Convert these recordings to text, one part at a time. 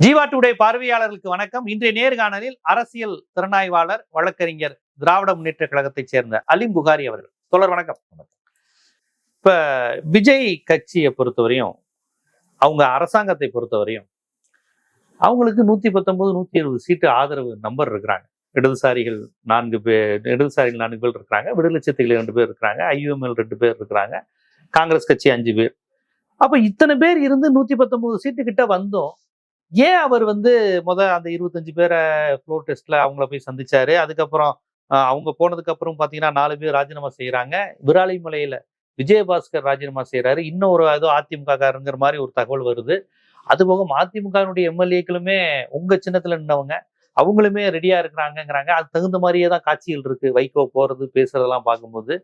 Jeeva today பார்வையாளர்களுக்கு வணக்கம். இன்றைய நேர்காணலில் அரசியல் திறனாய்வாளர், வழக்கறிஞர், திராவிட முன்னேற்ற கழகத்தைச் சேர்ந்த அலீம் புகாரி அவர்கள். தொடர் வணக்கம். இப்ப விஜய் கட்சியை பொறுத்தவரையும், அவங்க அரசாங்கத்தை பொறுத்தவரையும் அவங்களுக்கு 119, 120 சீட்டு ஆதரவு நம்பர் இருக்கிறாங்க. இடதுசாரிகள் 4 பேர் இருக்கிறாங்க, விடுதலை சிறுத்தைகள் 2 பேர் இருக்கிறாங்க, IUML 2 பேர் இருக்கிறாங்க, காங்கிரஸ் கட்சி 5 பேர். அப்ப இத்தனை பேர் இருந்து 119 சீட்டு கிட்ட வந்தோம். ஏன் அவர் அந்த 25 பேரை ஃப்ளோர் டெஸ்ட்ல அவங்கள போய் சந்திச்சாரு? அதுக்கப்புறம் அவங்க போனதுக்கு அப்புறம் பாத்தீங்கன்னா 4 பேர் ராஜினாமா செய்யறாங்க. விராலிமலையில விஜயபாஸ்கர் ராஜினாமா செய்யறாரு. இன்னும் ஒரு ஏதோ அதிமுக காரங்கிற மாதிரி ஒரு தகவல் வருது. அதுபோக அதிமுகனுடைய எம்எல்ஏக்களுமே உங்க சின்னத்துல நின்றவங்க, அவங்களுமே ரெடியா இருக்கிறாங்கிறாங்க. அது தகுந்த மாதிரியே தான் காட்சிகள் இருக்கு. வைகோ போறது பேசுறதெல்லாம் பார்க்கும்போது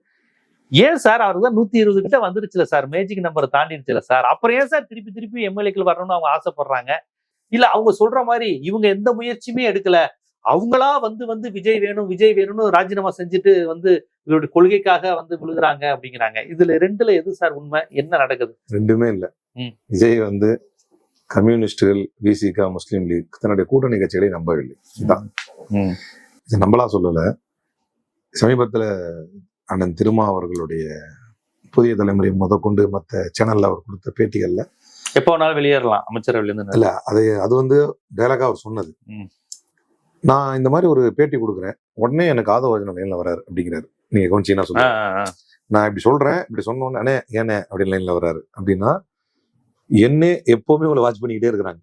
ஏன் சார் அவருக்கு தான் 120 கிட்ட வந்துருச்சுல சார், மேஜிக் நம்பரை தாண்டிடுச்சுல சார், அப்புறம் ஏன் சார் திருப்பி எம்எல்ஏக்கள் வரணும்னு அவங்க ஆசைப்படுறாங்க? இல்ல அவங்க சொல்ற மாதிரி இவங்க எந்த முயற்சியுமே எடுக்கல, அவங்களா வந்து விஜய் வேணும்னு ராஜினாமா செஞ்சுட்டு இவருடைய கொள்கைக்காக விழுகுறாங்க அப்படிங்கிறாங்க. இதுல ரெண்டுல எது சார் உண்மை? என்ன நடக்குது? ரெண்டுமே இல்ல. விஜய் கம்யூனிஸ்டுகள், விசிக, முஸ்லீம் லீக் தன்னுடைய கூட்டணி கட்சிகளை நம்பவில்லை. இது நம்மளா சொல்லல. சமீபத்துல அண்ணன் திருமா அவர்களுடைய புதிய தலைமுறை முதற்கொண்டு மற்ற சேனல்ல அவர் கொடுத்த பேட்டிகள்ல எப்போ வேணாலும் வெளியேறலாம் அமைச்சரவையில இருந்து இல்ல, அது டைலாகா அவர் சொன்னது. நான் இந்த மாதிரி ஒரு பேட்டி கொடுக்குறேன், உடனே எனக்கு ஆதவ லைன்ல வராரு அப்படிங்கிறாரு. நீங்க கவனிச்சீங்கன்னா சொல்லுங்க. நான் இப்படி சொல்றேன், இப்படி சொன்னோன்னு அண்ணே ஏனே அப்படின்னு லைன்ல வராரு. அப்படின்னா என்ன எப்பவுமே உங்களை வாட்ச் பண்ணிக்கிட்டே இருக்கிறாங்க.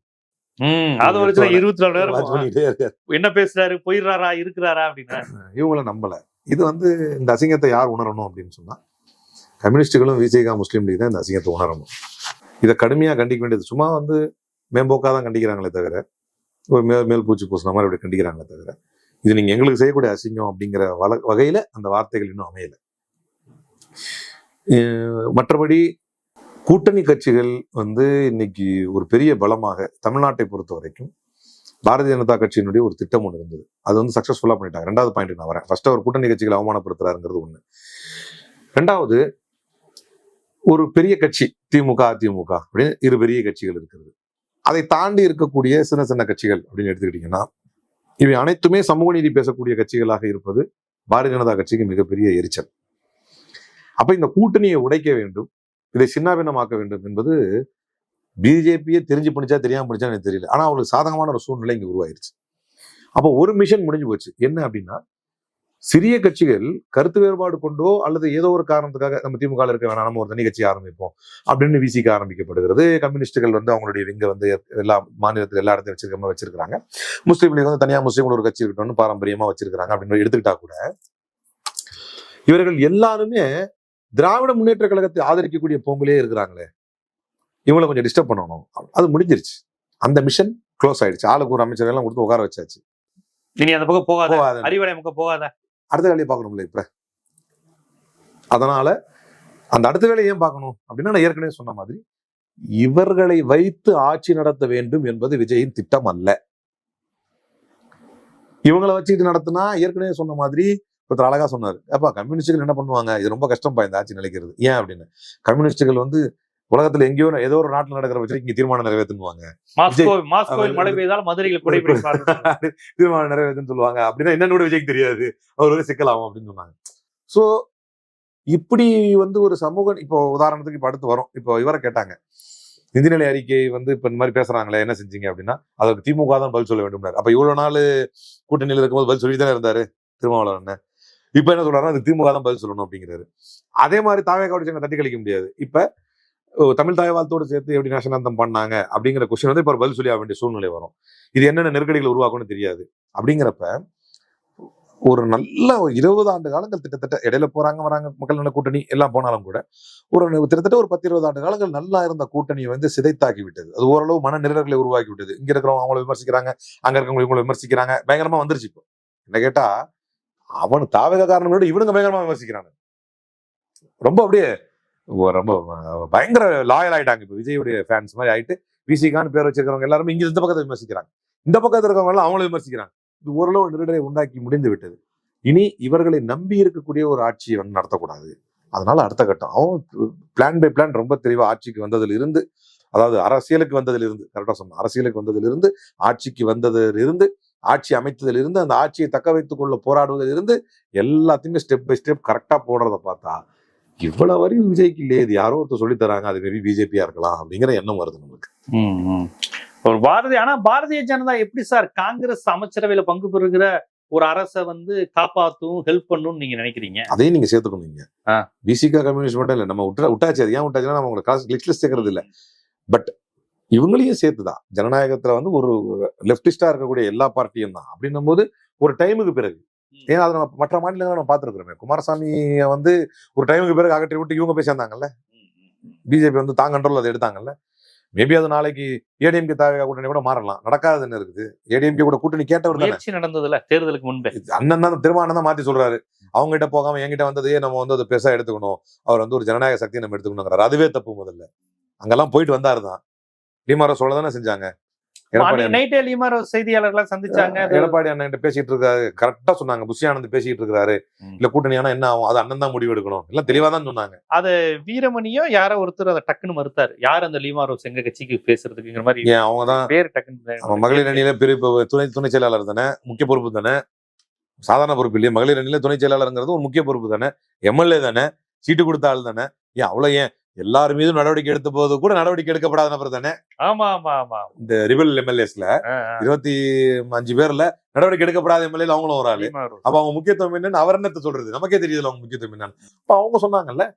24 நேரம் என்ன பேசுறாரு, போயிடுறாரா, இருக்கிறாரா அப்படின்னு இவங்கள நம்பல. இது இந்த அசிங்கத்தை யார் உணரணும் அப்படின்னு சொன்னா கம்யூனிஸ்டுகளும் விசிக, முஸ்லீம் லீக் தான் இந்த அசிங்கத்தை உணரணும். இதை கடுமையாக கண்டிக்க வேண்டியது. சும்மா மேம்போக்காக தான் கண்டிக்கிறாங்களே தவிர, ஒரு மேல் பூச்சி பூசின மாதிரி அப்படி கண்டிக்கிறாங்களே தவிர, இது நீங்க எங்களுக்கு செய்யக்கூடிய அசிங்கம் அப்படிங்கிற வகையில அந்த வார்த்தைகள் இன்னும் அமையல. மற்றபடி கூட்டணி கட்சிகள் இன்னைக்கு ஒரு பெரிய பலமாக தமிழ்நாட்டை பொறுத்த வரைக்கும் பாரதிய ஜனதா கட்சியினுடைய ஒரு திட்டம் ஒன்று இருந்தது. அது சக்சஸ்ஃபுல்லா பண்ணிட்டாங்க. ரெண்டாவது பாயிண்ட் நான் வரேன். ஃபர்ஸ்ட் அவர் கூட்டணி கட்சிகளை அவமானப்படுத்துறாருங்கிறது ஒண்ணு. ரெண்டாவது, ஒரு பெரிய கட்சி திமுக, அதிமுக அப்படின்னு 2 பெரிய கட்சிகள் இருக்கிறது. அதை தாண்டி இருக்கக்கூடிய சின்ன சின்ன கட்சிகள் அப்படின்னு எடுத்துக்கிட்டீங்கன்னா, இவை அனைத்துமே சமூக நீதி பேசக்கூடிய கட்சிகளாக இருப்பது பாரதிய ஜனதா கட்சிக்கு மிகப்பெரிய எரிச்சல். அப்ப இந்த கூட்டணியை உடைக்க வேண்டும், இதை சின்னாபின்னமாக்க வேண்டும் என்பது பிஜேபியே தெரிஞ்சு பண்ணிச்சா தெரியாம பண்ணிச்சா எனக்கு தெரியல. ஆனா அவங்களுக்கு சாதகமான ஒரு சூழ்நிலை இங்க உருவாயிருச்சு. அப்போ ஒரு மிஷன் முடிஞ்சு போச்சு. என்ன அப்படின்னா, சிறிய கட்சிகள் கருத்து வேறுபாடு கொண்டோ அல்லது ஏதோ ஒரு காரணத்துக்காக நம்ம திமுக இருக்க வேணாம், நம்ம ஒரு தனி கட்சி ஆரம்பிப்போம் அப்படின்னு விசிக்க ஆரம்பிக்கப்படுகிறது. கம்யூனிஸ்டுகள் அவங்களுடைய விங்க எல்லா மாநிலத்தில் எல்லா இடத்தையும் வச்சிருக்காங்க. முஸ்லீம் லீக் தனியா முஸ்லீம்கள் ஒரு கட்சி இருக்கணும்னு பாரம்பரியமா வச்சிருக்காங்க அப்படின்னு எடுத்துக்கிட்டா கூட, இவர்கள் எல்லாருமே திராவிட முன்னேற்ற கழகத்தை ஆதரிக்கக்கூடிய போங்கிலே இருக்கிறாங்களே, இவங்களை கொஞ்சம் டிஸ்டர்ப் பண்ணணும். அது முடிஞ்சிருச்சு. அந்த மிஷன் க்ளோஸ் ஆயிடுச்சு. ஆளுக்கு ஒரு அமைச்சர் எல்லாம் கொடுத்து உட்கார வச்சாச்சு. இனி அந்த பக்கம் போகாத, அறிவாலய பக்கம் போகாத, அடுத்த வேலையை பார்க்கணும்ல இப்ப. அதனால அந்த அடுத்த வேலையை ஏன் பார்க்கணும் அப்படின்னா, நான் ஏற்கனவே சொன்ன மாதிரி இவர்களை வைத்து ஆட்சி நடத்த வேண்டும் என்பது விஜயின் திட்டம் அல்ல. இவங்களை வச்சுக்கிட்டு நடத்தினா, ஏற்கனவே சொன்ன மாதிரி ஒருத்தர் அழகா சொன்னாரு, அப்பா கம்யூனிஸ்டுகள் என்ன பண்ணுவாங்க, இது ரொம்ப கஷ்டம்பா இந்த ஆட்சி நிலைக்கிறது. ஏன் அப்படின்னு, கம்யூனிஸ்டுகள் உலகத்துல எங்கேயோ ஏதோ ஒரு நாட்டுல நடக்கிற வச்சு இங்க தீர்மானம் நிறைவேற்றுவாங்க. மழை பெய்தால் மதுரையில் தீர்மானம் நிறைவேற்றுன்னு சொல்லுவாங்க. அப்படின்னா என்னன்னு விஜய்க்கு தெரியாது, அவர் சிக்கலாகும் அப்படின்னு சொன்னாங்க. சோ இப்படி ஒரு சமூக, இப்போ உதாரணத்துக்கு இப்ப அடுத்து வரும். இப்போ இவரை கேட்டாங்க, நிதிநிலை அறிக்கை இப்ப இந்த மாதிரி பேசுறாங்களே என்ன செஞ்சீங்க அப்படின்னா, அதற்கு திமுக தான் பதில் சொல்ல வேண்டும். அப்ப இவ்வளவு நாள் கூட்டணியில் இருக்கும்போது பதில் சொல்லி தானே இருந்தாரு திருமாவளவன். இப்ப என்ன சொல்றாருன்னா, அது திமுக தான் பதில் சொல்லணும் அப்படிங்கிறாரு. அதே மாதிரி தாவேக்காவோட தட்டி கழிக்க முடியாது. இப்ப தமிழ் தாய் வாழ்த்தோடு சேர்த்து எப்படி நேஷனல் அந்தம் பண்ணாங்க அப்படிங்கிற கொஸ்டின் இப்ப பதில் சொல்லி ஆக வேண்டிய சூழ்நிலை வரும். இது என்னென்ன நெருக்கடிகள் உருவாக்கும்னு தெரியாது. அப்படிங்கிறப்ப ஒரு நல்ல 20 ஆண்டு காலங்கள் கிட்டத்தட்ட இடையில போறாங்க வராங்க மக்கள் நல கூட்டணி எல்லாம் போனாலும் கூட கிட்டத்தட்ட ஒரு 10-20 ஆண்டு காலங்கள் நல்லா இருந்த கூட்டணியை சிதைத்தாக்கி விட்டது. அது ஓரளவு மன நிழல்களை உருவாக்கி விட்டது. இங்க இருக்கிறவங்க அவங்களை விமர்சிக்கிறாங்க, அங்க இருக்கிறவங்க இவங்களை விமர்சிக்கிறாங்க. பயங்கரமா வந்துருச்சு. இப்போ என்ன கேட்டா, அவன் தாவக காரணங்களோட இவனுங்க பயங்கரமா விமர்சிக்கிறாங்க. ரொம்ப அப்படியே ரொம்ப பயங்கர லாயல் ஆயிட்டாங்க. இப்ப விஜயுடைய ஃபேன்ஸ் மாதிரி ஆயிட்டு விசிகான்னு பேர் வச்சிருக்கிறவங்க எல்லாருமே இங்க இந்த பக்கத்தை விமர்சிக்கிறாங்க, இந்த பக்கத்துல இருக்கவங்க எல்லாம் அவங்களும் விமர்சிக்கிறாங்க. இது ஓரளவு நெருடலை உண்டாக்கி முடிந்து விட்டது. இனி இவர்களை நம்பி இருக்கக்கூடிய ஒரு ஆட்சியை நடத்தக்கூடாது. அதனால அடுத்த கட்டம் அவன் பிளான் பை பிளான் ரொம்ப தெளிவா ஆட்சிக்கு வந்ததுல இருந்து அதாவது அரசியலுக்கு வந்ததிலிருந்து, கரெக்டா சொன்னோம், அரசியலுக்கு வந்ததிலிருந்து, ஆட்சிக்கு வந்ததிலிருந்து, ஆட்சி அமைத்ததிலிருந்து, அந்த ஆட்சியை தக்க வைத்துக் கொள்ள போராடுவதிலிருந்து எல்லாத்தையுமே ஸ்டெப் பை ஸ்டெப் கரெக்டா போடுறத பார்த்தா இவ்வளவு வரையும் விஜய்க்கு இல்லையே, இது யாரோ ஒருத்தர் சொல்லி தராங்க, அது மேபி பிஜேபியா இருக்கலாம் அப்படிங்கிற எண்ணம் வருது நமக்கு. ஒரு பாரதிய ஜனதா எப்படி சார் காங்கிரஸ் அமைச்சரவையில பங்கு பெறுகிற ஒரு அரசை வந்து காப்பாத்தும், ஹெல்ப் பண்ணும் நீங்க நினைக்கிறீங்க? அதையும் நீங்க சேர்த்துக்கணும். நீங்க பிசிகா கம்யூனிஸ்ட் மட்டும் இல்ல, நம்ம விட்டாச்சு. அது ஏன் விட்டாச்சுன்னா நம்ம உங்களை லிஸ்ட்ல சேர்க்கறது இல்ல, பட் இவங்களையும் சேர்த்துதான் ஜனநாயகத்துல வந்து ஒரு லெப்டிஸ்டா இருக்கக்கூடிய எல்லா பார்ட்டியும் தான் அப்படின்னும் போது ஒரு டைமுக்கு பிறகு, ஏன்னா அது நம்ம மற்ற மாநிலங்களை நம்ம பார்த்துருக்கிறோமே, குமாரசாமியை வந்து ஒரு டைமுக்கு பிறகு அகற்றி விட்டு இவங்க போய் சேர்ந்தாங்கல்ல, பிஜேபி வந்து தாங்க கண்ட்ரோல் அதை எடுத்தாங்கல்ல. மேபி அது நாளைக்கு ஏடிஎம்கே தாவேகா கூட்டணி கூட மாறலாம், நடக்காதுன்னு இருக்குது. ஏடிஎம்கே கூட கூட்டணி கேட்டவர் முயற்சி நடந்ததுல தேர்தலுக்கு முன்பே அண்ணன் தான் திருமாவளவன் தான் மாத்தி சொல்றாரு, அவங்க கிட்ட போகாம என்கிட்ட வந்ததையே நம்ம வந்து அதை பெருசா எடுத்துக்கணும், அவர் வந்து ஒரு ஜனநாயக சக்தியை நம்ம எடுத்துக்கணுங்கிறாரு. அதுவே தப்பு. முதல்ல அங்கெல்லாம் போயிட்டு வந்தாருதான், லீமாரோ சொல்ல தானே செஞ்சாங்க. செய்தியாளர்கள் சந்திச்சாங்க, எடப்பாடி அண்ணன் பேசிட்டு இருக்காரு, கரெக்டா சொன்னாங்க. புஷி ஆனந்த் பேசிட்டு இருக்காரு, இல்ல கூட்டணி ஆனா என்ன ஆகும், அது அண்ணன் தான் முடிவு எடுக்கணும், எல்லாம் தெளிவா தான் சொன்னாங்க. அது வீரமணியோ யாரோ ஒருத்தர் அதை டக்குன்னு மறுத்தாரு, யார் அந்த லீமாரோ எங்க கட்சிக்கு பேசுறதுக்குங்கிற மாதிரி. ஏன் அவங்க தான் பேர் டக்குன்னு மகளிர் அணியில துணை செயலாளர் தானே, முக்கிய பொறுப்பு தானே, சாதாரண பொறுப்பு இல்லையா? மகளிர் அணியில துணை செயலாளருங்கிறது ஒரு முக்கிய பொறுப்பு தானே, எம்எல்ஏ தானே, சீட்டு கொடுத்த ஆள் தானே. ஏன் அவ்வளவு ஏன் எல்லாரும் மீதும் நடவடிக்கை எடுத்த போது கூட நடவடிக்கை எடுக்கப்படாத நபர் தானே. ஆமா ஆமா ஆமா. இந்த ரிபல் எம்எல்ஏஸ்ல 25 பேர்ல நடவடிக்கை எடுக்கப்படாத எம்எல்ஏ அவங்களும் ஒரு ஆளு. அப்ப அவங்க முக்கியத்துவம் என்னன்னு அவர் என்னத்தை சொல்றது, நமக்கே தெரியுது அவங்க முக்கியத்துவம் என்னன்னு. அப்ப அவங்க சொன்னாங்கல்ல,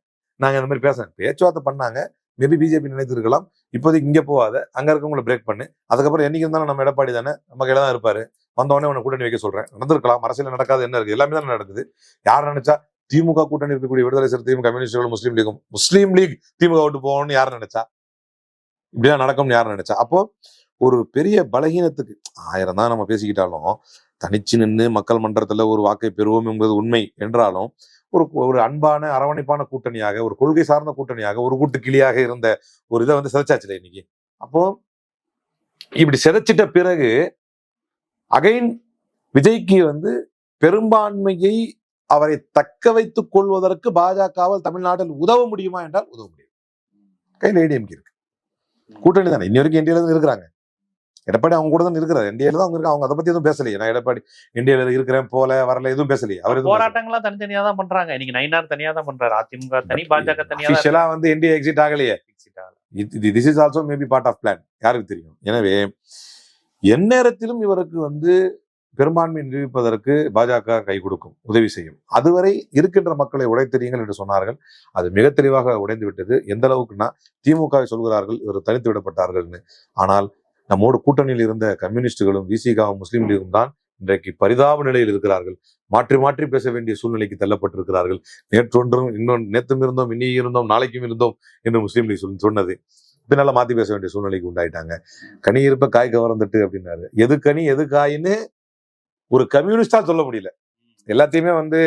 நாங்க இந்த மாதிரி பேசுறேன், பேச்சுவார்த்தை பண்ணாங்க, மேபி பிஜேபி நினைத்திருக்கலாம், இப்போதைக்கு இங்க போகாத, அங்க இருக்கவங்களை பிரேக் பண்ணு, அதுக்கப்புறம் என்னைக்கு இருந்தாலும் நம்ம எடப்பாடி தானே நம்ம கையில தான் இருப்பாரு, வந்தவொடனே உன்னை கூட்டணி வைக்க சொல்றேன். நடந்திருக்கலாம், அரசியல் நடக்காது என்ன இருக்கு, எல்லாமே தானே நடக்குது. யார் நினைச்சா திமுக கூட்டணி இருக்கக்கூடிய விடுதலை சிறுத்தையும் கம்யூனிஸ்டுகளும் முஸ்லீம் லீக் திமுக விட்டு போகணும்னு யார் நினைச்சா, இப்படிதான் நடக்கும்னு யார் நினைச்சா? அப்போ ஒரு பெரிய பலகீனத்துக்கு 1000 தான் நம்ம பேசிக்கிட்டாலும், தனிச்சு நின்று மக்கள் மன்றத்துல ஒரு வாக்கை பெறுவோம் என்பது உண்மை என்றாலும், ஒரு அன்பான அரவணைப்பான கூட்டணியாக, ஒரு கொள்கை சார்ந்த கூட்டணியாக, ஒரு கூட்டு கிளியாக இருந்த ஒரு இதை வந்து சிதைச்சாச்சுல இன்னைக்கு. அப்போ இப்படி சிதைச்சிட்ட பிறகு அகைன் விஜய்க்கு வந்து பெரும்பான்மையை அவரை தக்க வைத்துக் கொள்வதற்கு பாஜகவால் தமிழ்நாட்டில் உதவ முடியுமா என்றால் உதவ முடியும். கையில் ஏடிஎம்கே இருக்கு, கூட்டணி தானே, இன்ன வரைக்கும் என்டிஏல தான் இருக்கிறாங்க. எடப்பாடி அவங்க கூட தான் இருக்கிறாரு, என்டிஏல தான் அவங்க இருக்காங்க. அவங்க அதை பத்தி எதுவும் பேசலையே, நான் எடப்பாடி என்டிஏல இருக்கிறேன் போல வரல எதுவும் பேசலையே. அவர் போராட்டங்கள்லாம் தனித்தனியா தான் பண்றாங்க. இன்னைக்கு நயினார் தனியா தான் பண்றாரு, அதிமுக தனி, பாஜக தனியா. வந்து என்டிஏ எக்ஸிட் ஆகலையே. This is also maybe part of plan, யாருக்கு தெரியும். எனவே எந்நேரத்திலும் இவருக்கு வந்து பெரும்பான்மை நிரூபிப்பதற்கு பாஜக கை கொடுக்கும், உதவி செய்யும். அதுவரை இருக்கின்ற மக்களை உடைத்தெறியுங்கள் என்று சொன்னார்கள், அது மிக தெளிவாக உடைந்து விட்டது. எந்த அளவுக்குன்னா, திமுகவை சொல்கிறார்கள் இவர் தனித்து விடப்பட்டார்கள்னு, ஆனால் நம்மோடு கூட்டணியில் இருந்த கம்யூனிஸ்டுகளும் விசிகாவும் முஸ்லீம் லீகும் தான் இன்றைக்கு பரிதாப நிலையில் இருக்கிறார்கள். மாற்றி மாற்றி பேச வேண்டிய சூழ்நிலைக்கு தள்ளப்பட்டிருக்கிறார்கள். நேற்றொன்றும் நேற்றும் இருந்தோம், இன்னி இருந்தோம், நாளைக்கும் இருந்தோம் என்று முஸ்லீம் லீக் சொன்னது பின்னால மாத்தி பேச வேண்டிய சூழ்நிலைக்கு உண்டாயிட்டாங்க. கனி இருப்ப காய் கவர்ந்துட்டு அப்படின்னாரு. எது கனி எது காயின்னு ஒரு கம்யூனிஸ்டா சொல்ல முடியல. எல்லாத்தையுமே வந்து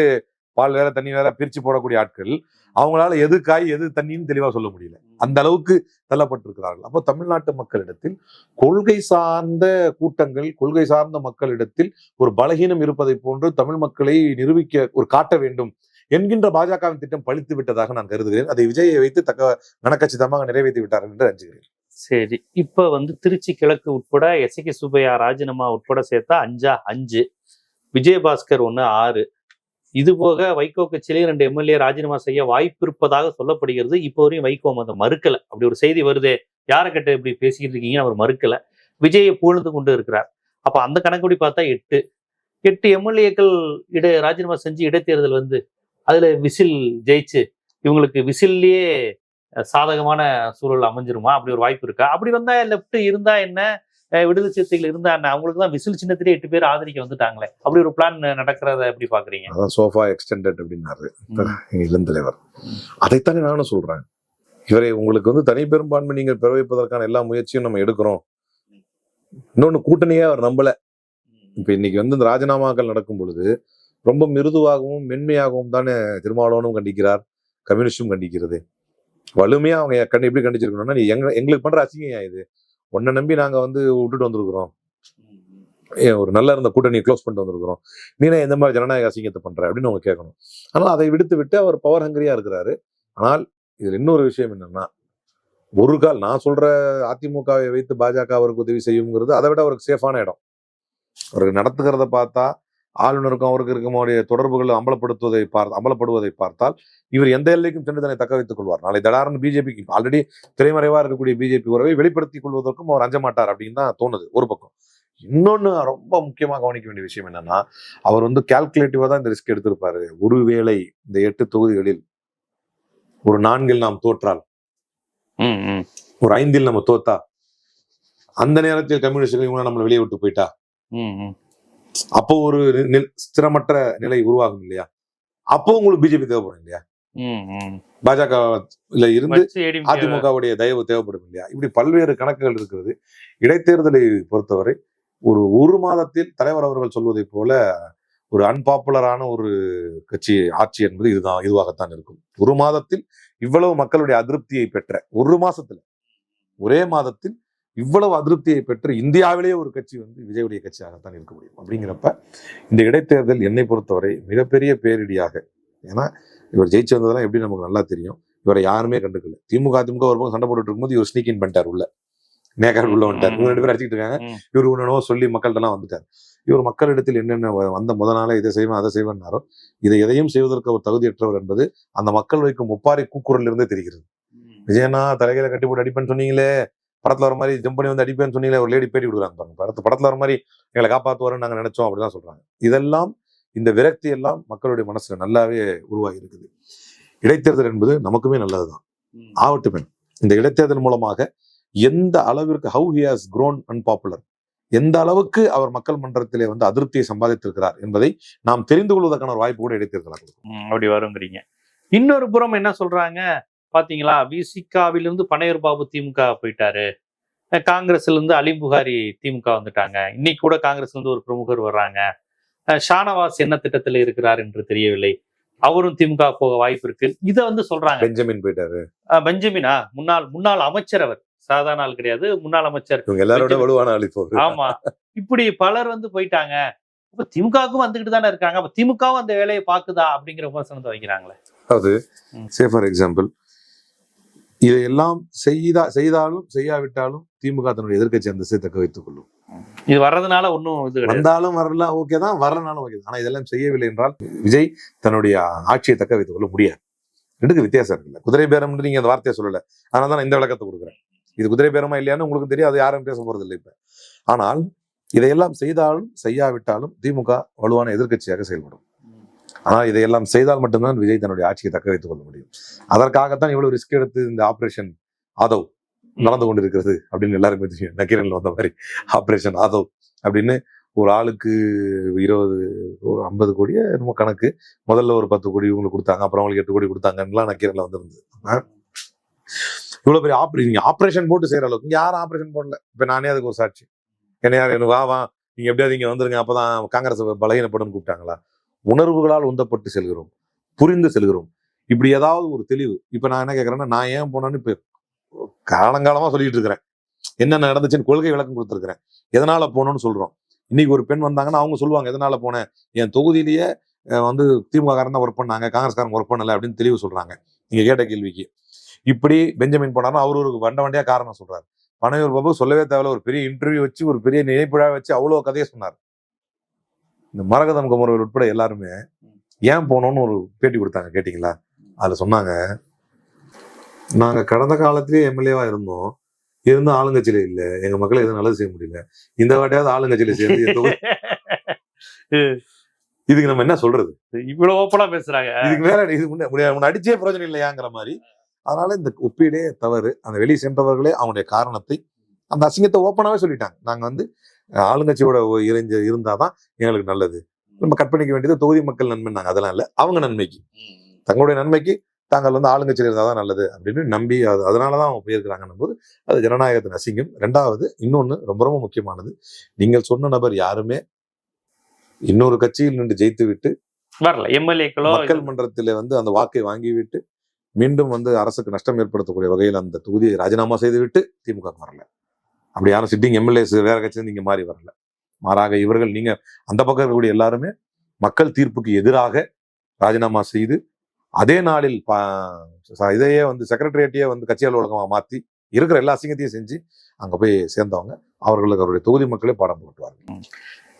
பால் வேற தண்ணி வேற பிரிச்சு போடக்கூடிய ஆட்கள், அவங்களால எது காய் எது தண்ணின்னு தெளிவா சொல்ல முடியல. அந்த அளவுக்கு தள்ளப்பட்டிருக்கிறார்கள். அப்போ தமிழ்நாட்டு மக்களிடத்தில் கொள்கை சார்ந்த கூட்டங்கள், கொள்கை சார்ந்த மக்களிடத்தில் ஒரு பலகீனம் இருப்பதை போன்று தமிழ் மக்களை நிரூபிக்க ஒரு காட்ட வேண்டும் என்கின்ற பாஜகவின் திட்டம் பழித்து விட்டதாக நான் கருதுகிறேன். அதை விஜயை வைத்து கணக்கச்சிதமாக நிறைவேற்றி விட்டார்கள் என்று அஞ்சுகிறேன். சரி, இப்ப வந்து திருச்சி கிழக்கு உட்பட எஸ்கே சுப்பையா ராஜினாமா உட்பட சேர்த்தா 5 விஜயபாஸ்கர் 6. இது போக வைகோ கட்சியிலே 2 எம்எல்ஏ ராஜினாமா செய்ய வாய்ப்பு இருப்பதாக சொல்லப்படுகிறது. இப்போ வரையும் வைகோ அதை மறுக்கல. அப்படி ஒரு செய்தி வருதே, யாரை கிட்ட இப்படி பேசிக்கிட்டு இருக்கீங்க, அவர் மறுக்கல. விஜயை புகழ்ந்து கொண்டு இருக்கிறார். அப்ப அந்த கணக்குப்படி பார்த்தா 8 எம்எல்ஏக்கள் ராஜினாமா செஞ்சு இடைத்தேர்தல் வந்து அதுல விசில் ஜெயிச்சு இவங்களுக்கு விசில்லையே சாதகமான சூழல் அமைஞ்சிருமா? அப்படி ஒரு வாய்ப்பு இருக்கா? அப்படி வந்தா லெப்ட் இருந்தா என்ன, விடுதலை சிறுத்தைகள் இருந்தா என்ன, அவங்களுக்கு தான் விசில் சின்னத்திலே 8 பேர் ஆதரிக்க வந்துட்டாங்களே, அப்படி ஒரு பிளான் நடக்கிறத எப்படி பாக்குறீங்க? அதான் சோஃபா எக்ஸ்டெண்டட் அப்படின்னாரு இளந்தலைவர். அதைத்தானே நானும் சொல்றேன். இவரை உங்களுக்கு வந்து தனி பெரும்பான்மை நீங்கள் பெற வைப்பதற்கான எல்லா முயற்சியும் நம்ம எடுக்கிறோம். இன்னொன்னு, கூட்டணியே அவர் நம்பல. இப்ப இன்னைக்கு வந்து இந்த ராஜினாமாக்கள் நடக்கும் பொழுது ரொம்ப மிருதுவாகவும் மென்மையாகவும் தானே திருமாவளவனும் கண்டிக்கிறார், கம்யூனிஸ்டும் கண்டிக்கிறது. வலிமையா அவங்க எப்படி கண்டிச்சிருக்கணும்னா, நீ எங்களுக்கு பண்ற அசிங்கம் இது, உன்னை நம்பி நாங்க வந்து விட்டுட்டு வந்திருக்கிறோம், ஒரு நல்லா இருந்த கூட்டணியை க்ளோஸ் பண்ணிட்டு வந்திருக்கிறோம், நீனா எந்த மாதிரி ஜனநாயக அசிங்கத்தை பண்ற அப்படின்னு அவங்க கேட்கணும். ஆனால் அதை விடுத்து விட்டு அவர் பவர் ஹங்கரியா இருக்கிறாரு. ஆனால் இதுல இன்னொரு விஷயம் என்னன்னா, ஒரு கால் நான் சொல்ற அதிமுகவை வைத்து பாஜக அவருக்கு உதவி செய்யுங்கிறது அதை விட அவருக்கு சேஃபான இடம். அவருக்கு நடத்துகிறத பார்த்தா ஆளுநருக்கும் அவருக்கு இருக்கக்கூடிய தொடர்புகள் அம்பலப்படுவதை பார்த்தால் இவர் எந்த எல்லைக்கும் சென்று தன்னை தக்க வைத்துக் கொள்வார். நாளை தடாரன் பிஜேபிக்கு ஆல்ரெடி திரைமறைவா இருக்கக்கூடிய பிஜேபி உறவை வெளிப்படுத்திக் கொள்வதற்கும் அவர் அஞ்ச மாட்டார் அப்படின்னு தான் தோணுது ஒரு பக்கம். இன்னொன்னு ரொம்ப முக்கியமாக கவனிக்க வேண்டிய விஷயம் என்னன்னா, அவர் வந்து கால்குலேட்டிவா தான் இந்த ரிஸ்க் எடுத்திருப்பாரு. ஒருவேளை இந்த 8 தொகுதிகளில் ஒரு 4 நாம் தோற்றால், ஒரு 5 நம்ம தோத்தா, அந்த நேரத்தில் கம்யூனிஸ்டுகள் இவங்க நம்மளை வெளியே விட்டு போயிட்டா, அப்போ ஒரு ஸ்திரமற்ற நிலை உருவாகும் இல்லையா? அப்போ உங்களுக்கு பிஜேபி தேவைப்படும் இல்லையா? பாஜக இருந்து அதிமுகவுடைய தயவு தேவைப்படும் இல்லையா? இப்படி பல்வேறு கணக்குகள் இருக்கிறது. இடைத்தேர்தலை பொறுத்தவரை ஒரு மாதத்தில் தலைவர் அவர்கள் சொல்வதை போல ஒரு அன்பாப்புலரான ஒரு கட்சி ஆட்சி என்பது இதுவாகத்தான் இருக்கும். ஒரு மாதத்தில் இவ்வளவு மக்களுடைய அதிருப்தியை பெற்ற, ஒரே மாதத்தில் இவ்வளவு அதிருப்தியை பெற்று இந்தியாவிலேயே ஒரு கட்சி வந்து விஜயுடைய கட்சியாகத்தான் இருக்க முடியும். அப்படிங்கிறப்ப இந்த இடைத்தேர்தல் என்னை பொறுத்தவரை மிகப்பெரிய பேரிடியாக, ஏன்னா இவர் ஜெயிச்சு வந்ததெல்லாம் எப்படி நமக்கு நல்லா தெரியும். இவரை யாருமே கண்டுக்கல. திமுக ஒரு பக்கம் சண்டை போட்டுட்டு இருக்கும்போது இவர் ஸ்னீக் இன் பண்ணிட்டார், உள்ள நேக்காடு உள்ள வந்துட்டார். இவங்க 2 பேரும் அடிச்சுட்டு இருக்காங்க. இவர் உடனோ சொல்லி மக்கள்கிட்ட எல்லாம் வந்துட்டார். இவர் மக்களிடத்தில் என்னென்ன வந்த முதல் நாளே இதை செய்வேன் அதை செய்வேன்னாரோ, இதை எதையும் செய்வதற்கு அவர் தகுதியற்றவர் என்பது அந்த மக்கள் வைக்கும் ஒப்பாரி கூக்குரல் இருந்தே தெரிகிறது. விஜயனா தலைகையில கட்டி போட்டு அடிப்பேன்னு சொன்னீங்களே, படத்துல வர மாதிரி ஜம்ப் பண்ணி வந்து அடிப்பேன்னு சொன்னீங்களே, ஒரு லேடி பேட்டி கொடுக்குறாங்க பாருங்க. படத்துல வர மாதிரி எங்களை காப்பாற்றுவாருன்னு நாங்க நினைச்சோம் அப்படிதான் சொல்றாங்க. இதெல்லாம் இந்த விரக்தி எல்லாம் மக்களுடைய மனசுல நல்லாவே உருவாகி இருக்குது. இடைத்தேர்தல் என்பது நமக்குமே நல்லதுதான் ஆகட்டுமே. இந்த இடைத்தேர்தல் மூலமாக எந்த அளவிற்கு how he has grown unpopular, எந்த அளவுக்கு அவர் மக்கள் மன்றத்திலே வந்து அதிருப்தியை சம்பாதித்திருக்கிறார் என்பதை நாம் தெரிந்து கொள்வதற்கான ஒரு வாய்ப்பு கூட இடைத்தேர்தலாக இருக்கும். அப்படி வருங்கிறீங்க. இன்னொரு புறம் என்ன சொல்றாங்க பாத்தீங்களா, விசிகாவிலிருந்து பனையூர் பாபு திமுக போயிட்டாரு, காங்கிரஸ்ல இருந்து அலிம் புகாரி திமுக வந்துட்டாங்க, இன்னைக்கு கூட காங்கிரஸ்ல இருந்து ஒரு பிரமுகர் வர்றாங்க, ஷானவாஸ் என்ன திட்டத்தில் இருக்கிறார் என்று தெரியவில்லை, அவரும் திமுக போக வாய்ப்பு இருக்கு. இதை வந்து சொல்றாங்க. பெஞ்சமின் போயிட்டாரு. பெஞ்சமினா முன்னாள் அமைச்சர், அவர் சாதாரண ஆள் கிடையாது, முன்னாள் அமைச்சர். எல்லாரோட வலுவான ஆள் இப்போ. ஆமா, இப்படி பலர் வந்து போயிட்டாங்க. அப்ப திமுகவுக்கும் வந்துகிட்டு தானே இருக்காங்க, அப்ப திமுகவும் அந்த வேலையை பாக்குதா அப்படிங்கிற விமர்சனத்தை வைக்கிறாங்களே. அதாவது ஃபார் எக்ஸாம்பிள், இதையெல்லாம் செய்தாலும் செய்யாவிட்டாலும் திமுக தன்னுடைய எதிர்க்கட்சி அந்தஸ்தை தக்க வைத்துக் கொள்ளும். இது வர்றதுனால ஒன்னும் வந்தாலும் வரல ஓகே தான், வரலனாலும் ஓகே தான். ஆனா இதெல்லாம் செய்யவில்லை என்றால் விஜய் தன்னுடைய ஆட்சியை தக்க வைத்துக் கொள்ள முடியாது. ரெண்டுக்கு வித்தியாசம் இருக்குல்ல. குதிரை பேரம் நீங்க அந்த வார்த்தையை சொல்லல, அதனால தான் இந்த விளக்கத்தை கொடுக்குறேன். இது குதிரை பேரமா இல்லையான்னு உங்களுக்கு தெரியும், அது யாரும் பேச போறது இல்லை இப்ப. ஆனால் இதையெல்லாம் செய்தாலும் செய்யாவிட்டாலும் திமுக வலுவான எதிர்க்கட்சியாக செயல்படும். ஆனால் இதையெல்லாம் செய்தால் மட்டும்தான் விஜய் தன்னுடைய ஆட்சியை தக்க வைத்துக் கொள்ள முடியும். அதற்காகத்தான் இவ்வளவு ரிஸ்க் எடுத்து இந்த ஆபரேஷன் ஆதவ் நடந்து கொண்டிருக்கிறது அப்படின்னு எல்லாருமே தெரியும். நக்கீரன்ல வந்த மாதிரி ஆபரேஷன் ஆதவ் அப்படின்னு ஒரு ஆளுக்கு 50 கோடியே ரொம்ப கணக்கு. முதல்ல ஒரு 10 கோடி இவங்களுக்கு கொடுத்தாங்க, அப்புறம் அவங்களுக்கு 8 கோடி கொடுத்தாங்கலாம் நக்கீரன்ல வந்திருந்தது. இவ்வளவு பெரிய ஆபரேஷன் போட்டு செய்யற அளவுக்கு யாரும் ஆபரேஷன் போடல. இப்ப நானே அதுக்கு ஒரு சாட்சி. என்ன யார் வா நீங்க எப்படியாவது இங்க வந்துருங்க, அப்பதான் காங்கிரஸ் பலகீனப்படும் கூப்பிட்டாங்களா? உணர்வுகளால் உந்தப்பட்டு செல்கிறோம், புரிந்து செல்கிறோம். இப்படி ஏதாவது ஒரு தெளிவு. இப்ப நான் என்ன கேட்கறேன்னா, நான் ஏன் போனேன்னு இப்ப காலங்காலமா சொல்லிட்டு இருக்கிறேன். என்னென்ன நடந்துச்சுன்னு கொள்கை விளக்கம் கொடுத்துருக்கிறேன். எதனால போனோம்னு சொல்றோம். இன்னைக்கு ஒரு பெண் வந்தாங்கன்னா அவங்க சொல்லுவாங்க எதனால போனேன், என் தொகுதியிலேயே வந்து திமுக காரன் தான் ஒர்க் பண்ணாங்க, காங்கிரஸ்காரங்க ஒர்க் பண்ணல அப்படின்னு தெளிவு சொல்றாங்க. நீங்க கேட்ட கேள்விக்கு. இப்படி பெஞ்சமின் போனாலும் அவரு ஒரு வண்டியா காரணம் சொல்றாரு. பனையூர் பாபு சொல்லவே தேவையில்ல, ஒரு பெரிய இன்டர்வியூ வச்சு, ஒரு பெரிய நினைப்புழா வச்சு அவ்வளவு கதையை சொன்னார். இந்த மரகதம் குமரவேல் உட்பட எல்லாருமே ஏன் போனோம்னு ஒரு பேட்டி கொடுத்தாங்க, கேட்டீங்களா? அதுல சொன்னாங்க, நாங்க கடந்த காலத்திலேயே எம்எல்ஏவா இருந்தோம் ஆளுங்கட்சியில இல்ல, எங்க மக்களை எதுவும் நல்லது செய்ய முடியல, இந்த வாட்டியாவது ஆளுங்கட்சியில சேர்ந்து இதுக்கு நம்ம என்ன சொல்றது? இவ்வளவு ஓப்பனா பேசுறாங்க. இதுக்கு மேல இது அடிச்சே பிரயோஜனம் இல்லையாங்கிற மாதிரி. அதனால இந்த ஒப்பீடே தவறு. அந்த வெளியே சென்றவர்களே அவனுடைய காரணத்தை, அந்த அசிங்கத்தை ஓப்பனாவே சொல்லிட்டாங்க. நாங்க வந்து ஆளுங்கட்சியோட இருந்தாதான் எங்களுக்கு நல்லது, நம்ம கற்பனைக்க வேண்டியது தொகுதி மக்கள் நன்மைன்னாங்க. அதெல்லாம் இல்ல, அவங்க நன்மைக்கு, தங்களுடைய நன்மைக்கு தாங்கள் வந்து ஆளுங்கட்சியில் இருந்தாதான் நல்லது அப்படின்னு நம்பி அதனாலதான் அவங்க போயிருக்கிறாங்கன்னும் போது அது ஜனநாயகத்தின் அசிங்கம். ரெண்டாவது இன்னொன்னு ரொம்ப ரொம்ப முக்கியமானது, நீங்கள் சொன்ன நபர் யாருமே இன்னொரு கட்சியில் நின்று ஜெயித்து விட்டு வரல, எம்எல்ஏக்களோ மக்கள் மன்றத்திலே வந்து அந்த வாக்கை வாங்கிவிட்டு மீண்டும் வந்து அரசுக்கு நஷ்டம் ஏற்படுத்தக்கூடிய வகையில் அந்த தொகுதியை ராஜினாமா செய்து விட்டு திமுக வரல. அப்படி யாரும் சிட்டிங் எம்எல்ஏஸ் வேற கட்சியில நீங்க மாறி வரல. மாறாக இவர்கள், நீங்க அந்த பக்கம் இருக்கக்கூடிய எல்லாருமே மக்கள் தீர்ப்புக்கு எதிராக ராஜினாமா செய்து அதே நாளில் இதையே வந்து செக்ரட்டரியேட்டையே வந்து கட்சி அலுவலகமா மாத்தி இருக்கிற எல்லா அசிங்கத்தையும் செஞ்சு அங்க போய் சேர்ந்தவங்க. அவர்களுக்கு அவருடைய தொகுதி மக்களே பாடம் போட்டுவார்கள்.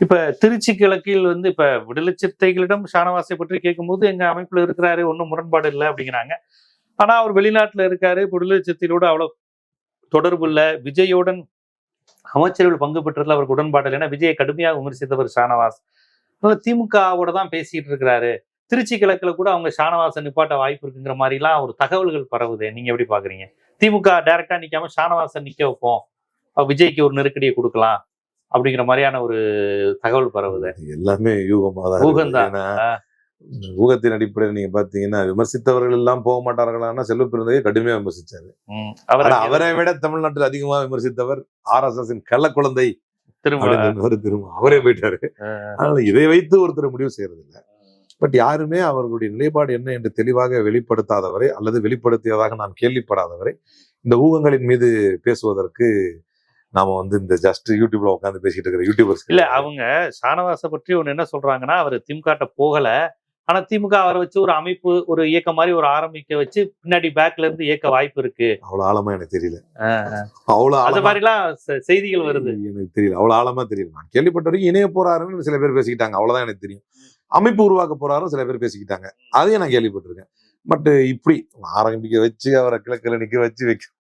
இப்ப திருச்சி கிழக்கில் வந்து இப்ப விடுதலை சிறுத்தைகளிடம் ஷானவாஸை பற்றி கேட்கும்போது எங்க அமைப்புல இருக்கிறாரு, ஒன்றும் முரண்பாடு இல்லை அப்படிங்கிறாங்க. ஆனா அவர் வெளிநாட்டுல இருக்காரு, விடுதலை சிறுத்தைகளோட அவ்வளவு தொடர்பு இல்லை, விஜயோடன் அமைச்சர்கள் பங்கு பெற்றதுல அவருக்கு உடன்பாடு இல்லை. ஏன்னா விஜயை கடுமையாக விமர்சித்தவர் ஷானவாஸ். திமுகவோட தான் பேசிட்டு இருக்கிறாரு. திருச்சி கிழக்குல கூட அவங்க ஷானவாசை நிப்பாட்ட வாய்ப்பு இருக்குங்கிற மாதிரி எல்லாம் ஒரு தகவல்கள் பரவுது. நீங்க எப்படி பாக்குறீங்க? திமுக டைரக்டா நிக்காம ஷானவாசை நிக்க வைப்போம், விஜய்க்கு ஒரு நெருக்கடியை கொடுக்கலாம் அப்படிங்கிற மாதிரியான ஒரு தகவல் பரவுது. எல்லாமே ஊகம்தான். ஊகத்தின் அடிப்படையில் நீங்க பாத்தீங்கன்னா விமர்சித்தவர்கள் எல்லாம் போக மாட்டார்களா? செல்வ பெருந்தகையை கடுமையா விமர்சிச்சாரு. அவரை விட தமிழ்நாட்டில் அதிகமா விமர்சித்தவர் RSS கள்ள குழந்தை திரும்ப அவரே போயிட்டாரு. அதனால இதை வைத்து ஒருத்தர் முடிவு செய்யறது இல்லை. பட் யாருமே அவர்களுடைய நிலைப்பாடு என்ன என்று தெளிவாக வெளிப்படுத்தாதவரை அல்லது வெளிப்படுத்தியதாக நாம் கேள்விப்படாதவரை இந்த ஊகங்களின் மீது பேசுவதற்கு நாம வந்து இந்த ஜஸ்ட் யூடியூப்ல உட்காந்து பேசிட்டு இருக்கிற யூடியூபர்ஸ் இல்ல. அவங்க ஷானவாஸை பற்றி ஒண்ணு என்ன சொல்றாங்கன்னா, அவர் திமுக போகல, ஆனா திமுக அவரை வச்சு ஒரு அமைப்பு, ஒரு இயக்கம் மாதிரி ஒரு ஆரம்பிக்க வச்சு பின்னாடி பேக்ல இருந்து இயக்க வாய்ப்பு இருக்கு. அவ்வளவு ஆழமா எனக்கு தெரியல. அவ்வளவு அந்த மாதிரி எல்லாம் செய்திகள் வருது. எனக்கு தெரியல, அவ்வளவு ஆழமா தெரியல. நான் கேள்விப்பட்ட வரைக்கும் இணைய போறாருன்னு சில பேர் பேசிக்கிட்டாங்க, அவ்வளவுதான் எனக்கு தெரியும். அமைப்பு உருவாக்க போறாரும் சில பேர் பேசிக்கிட்டாங்க, அதையும் நான் கேள்விப்பட்டிருக்கேன். பட் இப்படி ஆரம்பிக்க வச்சு அவரை கிழக்குல நிக்க வச்சு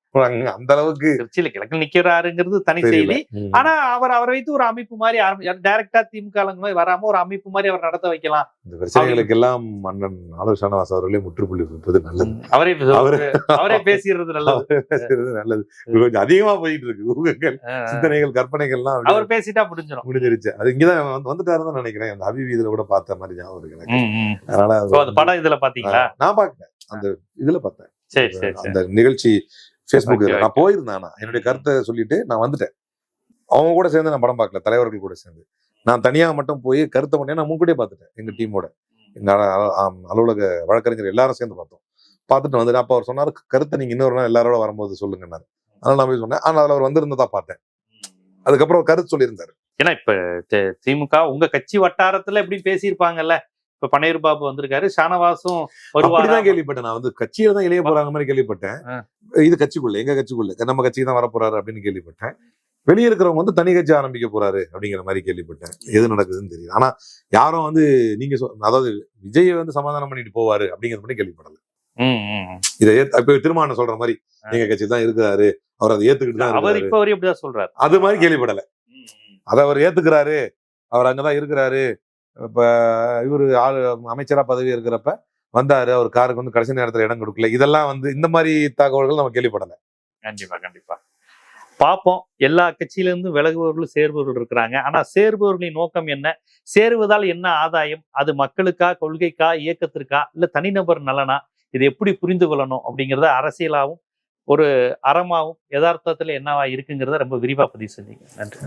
அந்த அளவுக்கு திருச்சியில கிழக்கு நிக்கிறாருங்கிறது தனி செய்தி. ஆனா அவரை வைத்து ஒரு அமைப்பு மாதிரி டைரக்டா திமுக வராம ஒரு அமைப்பு மாதிரி அவர் நடத்த வைக்கலாம். இந்த பிரச்சனைகளுக்கு எல்லாம் மன்னன் ஆளுநர் ஷானவாஸ் அவர்களே முற்றுப்புள்ளி வைப்பது நல்லது. அவரே பேசிடுறது நல்லது. நல்லது. கொஞ்சம் அதிகமா போயிட்டு இருக்கு ஊகங்கள், சிந்தனைகள், கற்பனைகள்லாம் அவர் பேசிட்டா முடிஞ்சிருச்சு. அது இங்கதான் வந்துட்டாருன்னு நினைக்கிறேன். அந்த அபிவி இதுல கூட பார்த்த மாதிரி ஞாபகம் இருக்கு எனக்கு. அதனால அந்த படம் இதுல பாத்தீங்களா? நான் பாக்கல, அந்த இதுல பார்த்தேன். சரி. அந்த நிகழ்ச்சி Facebook நான் போயிருந்தேன். என்னுடைய கருத்தை சொல்லிட்டு நான் வந்துட்டேன். அவங்க கூட சேர்ந்து நான் படம் பார்க்கல, தலைவர்கள் கூட சேர்ந்து நான் தனியா மட்டும் போய் கருத்தை பண்ணேன். நான் முன்கூட்டியே பார்த்துட்டேன். எங்க டீமோட, எங்க அலுவலக வழக்கறிஞர் எல்லாரும் சேர்ந்து பார்த்தோம். பார்த்துட்டு வந்துட்டு அப்ப அவர் சொன்னாரு, கருத்தை நீங்க இன்னொரு நாள் எல்லாரோட வரும்போது சொல்லுங்கன்னாரு. அதனால நான் போய் சொன்னேன். ஆனா அதுல அவர் வந்திருந்ததா பார்த்தேன். அதுக்கப்புறம் கருத்து சொல்லியிருந்தாரு. ஏன்னா இப்ப திமுக உங்க கட்சி வட்டாரத்துல எப்படி பேசியிருப்பாங்கல்ல, இப்ப பன்னீர் பாபு வந்திருக்காரு, ஷானவாசும் வருவாருதான் கேள்விப்பட்டேன். நான் வந்து கட்சியில தான் இளைய போறாங்க மாதிரி கேள்விப்பட்டேன். இது கட்சிக்குள்ள, எங்க கட்சிக்குள்ள நம்ம கட்சிக்கு தான் வரப்போறாரு அப்படின்னு கேள்விப்பட்டேன். வெளியே இருக்கிறவங்க வந்து தனி கட்சி ஆரம்பிக்க போறாரு அப்படிங்கிற மாதிரி கேள்விப்பட்டேன். எது நடக்குதுன்னு தெரியுது. ஆனா யாரும் வந்து நீங்க அதாவது விஜயை வந்து சமாதானம் பண்ணிட்டு போவாரு அப்படிங்கிறது மட்டும் கேள்விப்படல. இதை இப்ப திருமாவளவன் சொல்ற மாதிரி எங்க கட்சி தான் இருக்கிறாரு, அவர் அதை ஏத்துக்கிட்டு தான் அவர் இப்ப வரையும் இப்படிதான் சொல்றாரு. அது மாதிரி கேள்விப்படல. அதை அவர் ஏத்துக்கிறாரு, அவர் அங்கதான் இருக்கிறாரு. இப்ப இவரு அமைச்சரா பதவி இருக்கிறப்ப வந்தாரு, அவர் காருக்கு வந்து கடைசி நேரத்துல இடம் கொடுக்கல, இதெல்லாம் வந்து இந்த மாதிரி தகவல்கள் நம்ம கேள்விப்படல. கண்டிப்பா பார்ப்போம். எல்லா கட்சியில இருந்து விலகுபவர்களும் சேர்பவர்கள் இருக்கிறாங்க. ஆனா சேர்பவர்களின் நோக்கம் என்ன, சேருவதால் என்ன ஆதாயம், அது மக்களுக்கா, கொள்கைக்கா, இயக்கத்திற்கா, இல்ல தனிநபர் நலனா, இது எப்படி புரிந்து கொள்ளணும் அப்படிங்கிறத அரசியலாவும் ஒரு அறமாவும் யதார்த்தத்துல என்னவா இருக்குங்கிறத ரொம்ப விரிவா பதிவு செஞ்சீங்க. நன்றி.